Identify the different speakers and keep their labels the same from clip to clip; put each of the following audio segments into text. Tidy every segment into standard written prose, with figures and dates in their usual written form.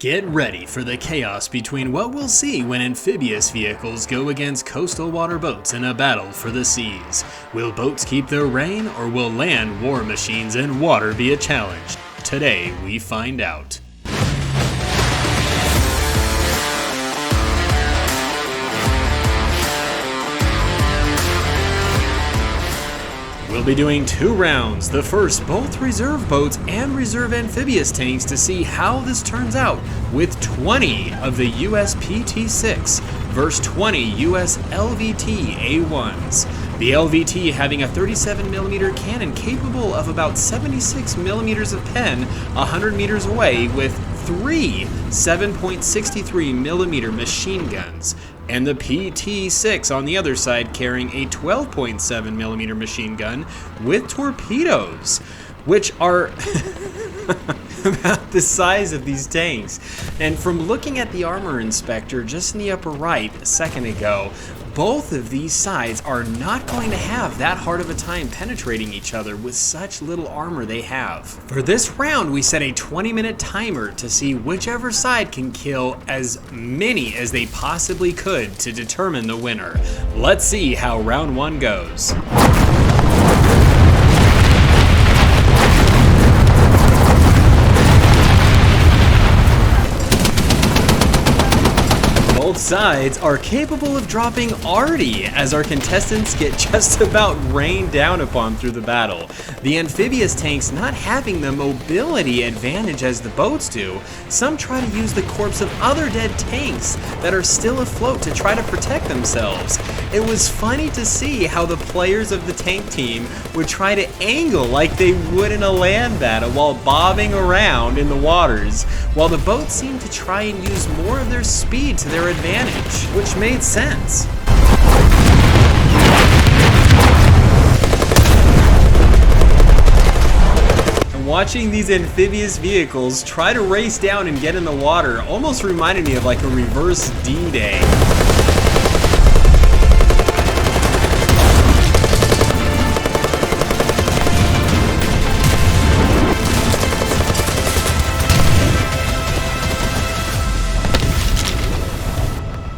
Speaker 1: Get ready for the chaos between what we'll see when amphibious vehicles go against coastal water boats in a battle for the seas. Will boats keep their reign, or will land war machines in water be a challenge? Today we find out. We'll be doing 2 rounds. The first, both reserve boats and reserve amphibious tanks to see how this turns out, with 20 of the US PT-6 versus 20 US LVT A1s. The LVT having a 37mm cannon capable of about 76mm of pen 100 meters away, with 3 7.63mm machine guns, and the PT-6 on the other side carrying a 12.7mm machine gun with torpedoes, which are about the size of these tanks. And from looking at the armor inspector just in the upper right a second ago, both of these sides are not going to have that hard of a time penetrating each other with such little armor they have. For this round, we set a 20-minute timer to see whichever side can kill as many as they possibly could to determine the winner. Let's see how round 1 goes. Both sides are capable of dropping arty as our contestants get just about rained down upon through the battle. The amphibious tanks not having the mobility advantage as the boats do, some try to use the corpse of other dead tanks that are still afloat to try to protect themselves. It was funny to see how the players of the tank team would try to angle like they would in a land battle while bobbing around in the waters, while the boats seemed to try and use more of their speed to their advantage, which made sense. And watching these amphibious vehicles try to race down and get in the water almost reminded me of like a reverse D-Day.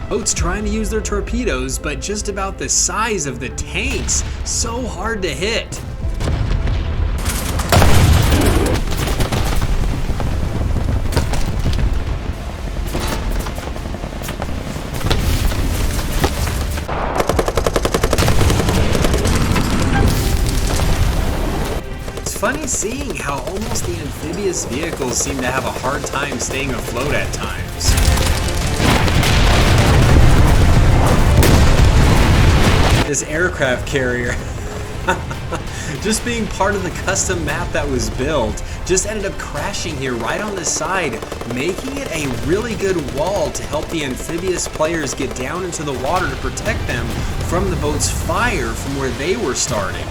Speaker 1: Boats trying to use their torpedoes, but just about the size of the tanks. So hard to hit. It's funny seeing how almost the amphibious vehicles seem to have a hard time staying afloat at times. This aircraft carrier, just being part of the custom map that was built, just ended up crashing here right on the side, making it a really good wall to help the amphibious players get down into the water to protect them from the boat's fire from where they were starting.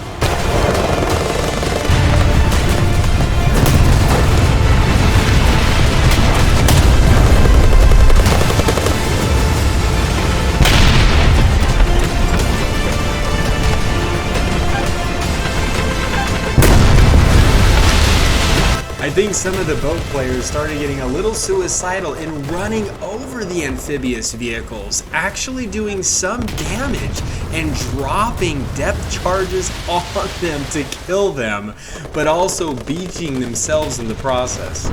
Speaker 1: I think some of the boat players started getting a little suicidal in running over the amphibious vehicles, actually doing some damage and dropping depth charges on them to kill them, but also beaching themselves in the process.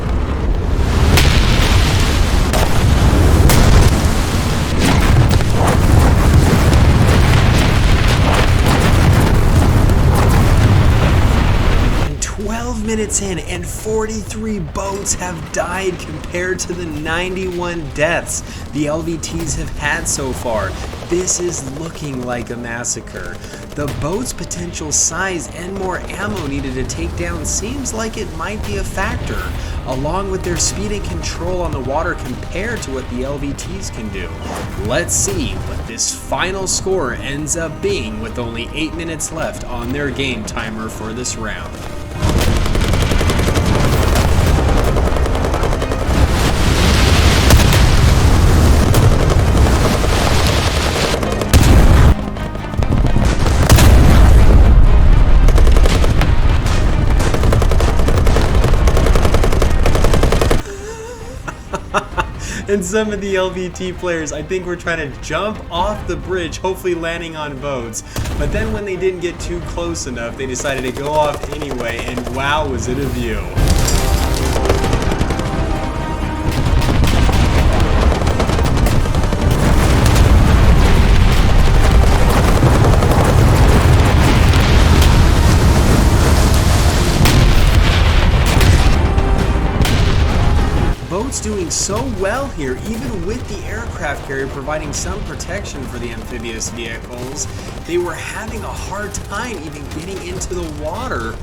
Speaker 1: 12 minutes in and 43 boats have died compared to the 91 deaths the LVTs have had so far. This is looking like a massacre. The boat's potential size and more ammo needed to take down seems like it might be a factor, along with their speed and control on the water compared to what the LVTs can do. Let's see what this final score ends up being with only 8 minutes left on their game timer for this round. And some of the LVT players, I think, were trying to jump off the bridge, hopefully landing on boats. But then when they didn't get too close enough, they decided to go off anyway, and wow, was it a view. Boats doing so well here, even with the aircraft carrier providing some protection for the amphibious vehicles. They were having a hard time even getting into the water.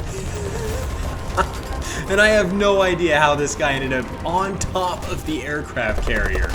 Speaker 1: And I have no idea how this guy ended up on top of the aircraft carrier.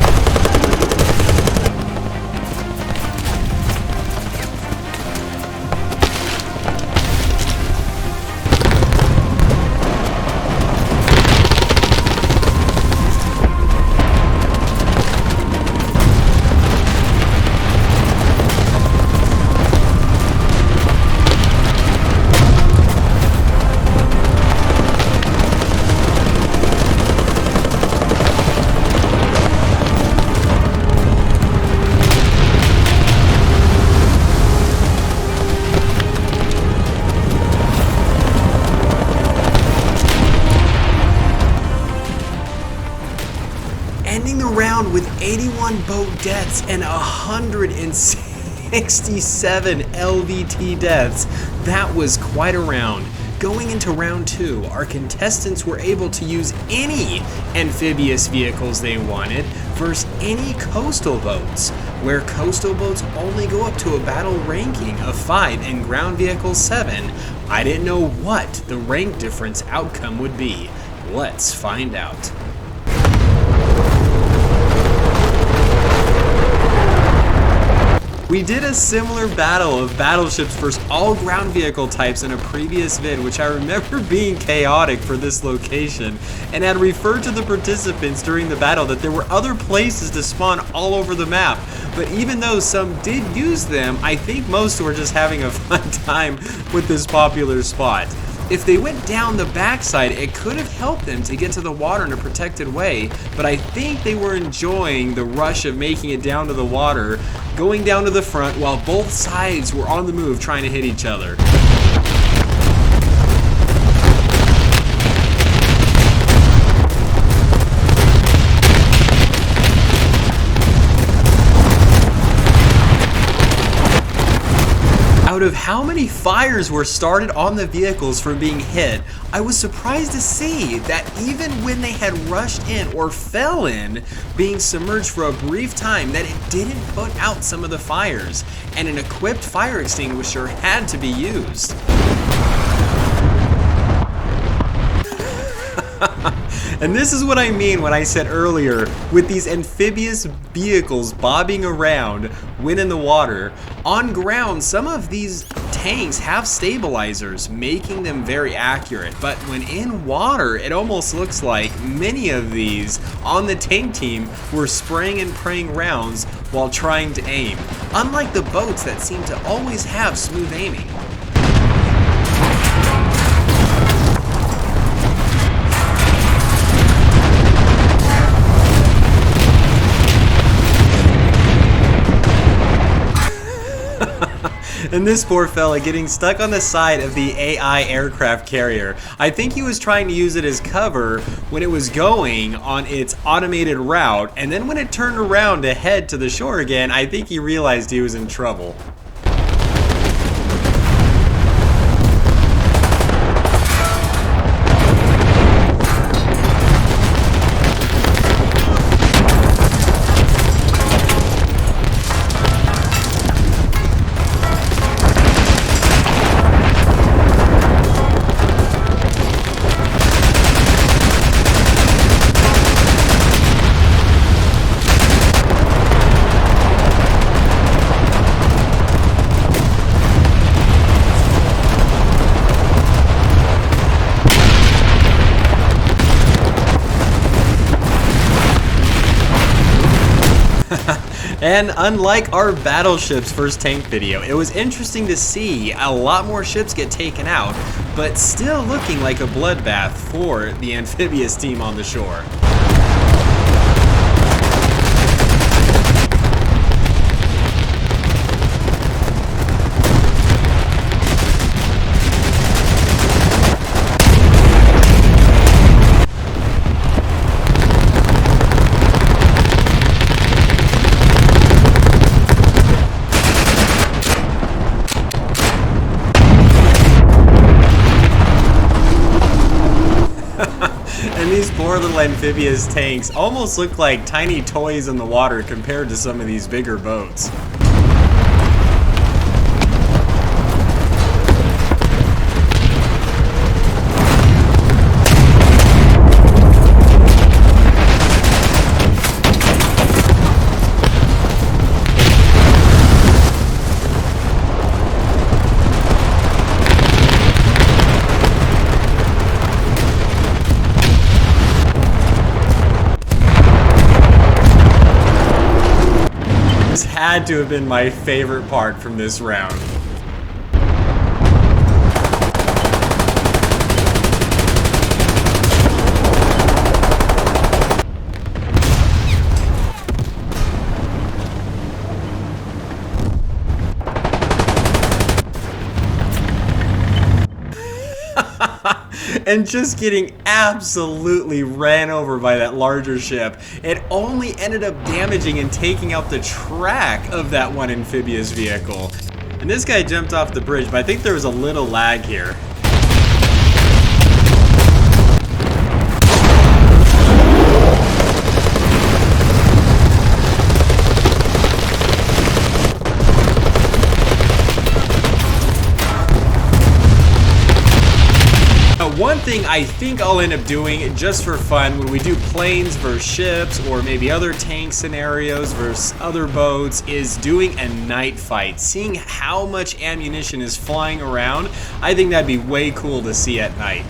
Speaker 1: Ending the round with 81 boat deaths and 167 LVT deaths. That was quite a round. Going into round 2, our contestants were able to use any amphibious vehicles they wanted versus any coastal boats, where coastal boats only go up to a battle ranking of 5 and ground vehicles 7. I didn't know what the rank difference outcome would be. Let's find out. We did a similar battle of battleships versus all ground vehicle types in a previous vid, which I remember being chaotic for this location, and had referred to the participants during the battle that there were other places to spawn all over the map. But even though some did use them, I think most were just having a fun time with this popular spot. If they went down the backside, it could have helped them to get to the water in a protected way, but I think they were enjoying the rush of making it down to the water, going down to the front while both sides were on the move trying to hit each other. Out of how many fires were started on the vehicles from being hit, I was surprised to see that even when they had rushed in or fell in, being submerged for a brief time, that it didn't put out some of the fires, and an equipped fire extinguisher had to be used. And this is what I mean when I said earlier, with these amphibious vehicles bobbing around when in the water. On ground, some of these tanks have stabilizers, making them very accurate, but when in water, it almost looks like many of these on the tank team were spraying and praying rounds while trying to aim, unlike the boats that seem to always have smooth aiming. And this poor fella getting stuck on the side of the AI aircraft carrier. I think he was trying to use it as cover when it was going on its automated route, and then when it turned around to head to the shore again, I think he realized he was in trouble. And unlike our battleships first tank video, it was interesting to see a lot more ships get taken out, but still looking like a bloodbath for the amphibious team on the shore. amphibious tanks almost look like tiny toys in the water compared to some of these bigger boats. Had to have been my favorite part from this round. And just getting absolutely ran over by that larger ship. It only ended up damaging and taking out the track of that one amphibious vehicle. And this guy jumped off the bridge, but I think there was a little lag here. One thing I think I'll end up doing just for fun when we do planes versus ships or maybe other tank scenarios versus other boats is doing a night fight. Seeing how much ammunition is flying around, I think that'd be way cool to see at night.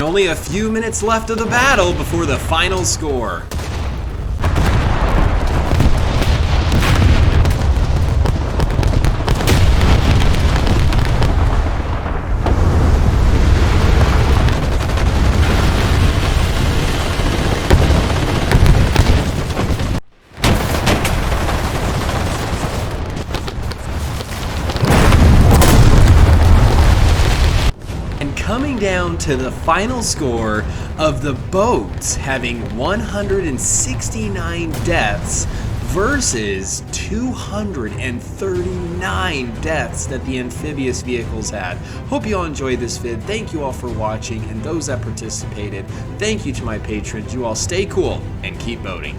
Speaker 1: Only a few minutes left of the battle before the final score. Coming down to the final score of the boats having 169 deaths versus 239 deaths that the amphibious vehicles had. Hope you all enjoyed this vid. Thank you all for watching, and those that participated, thank you to my patrons. You all stay cool and keep boating.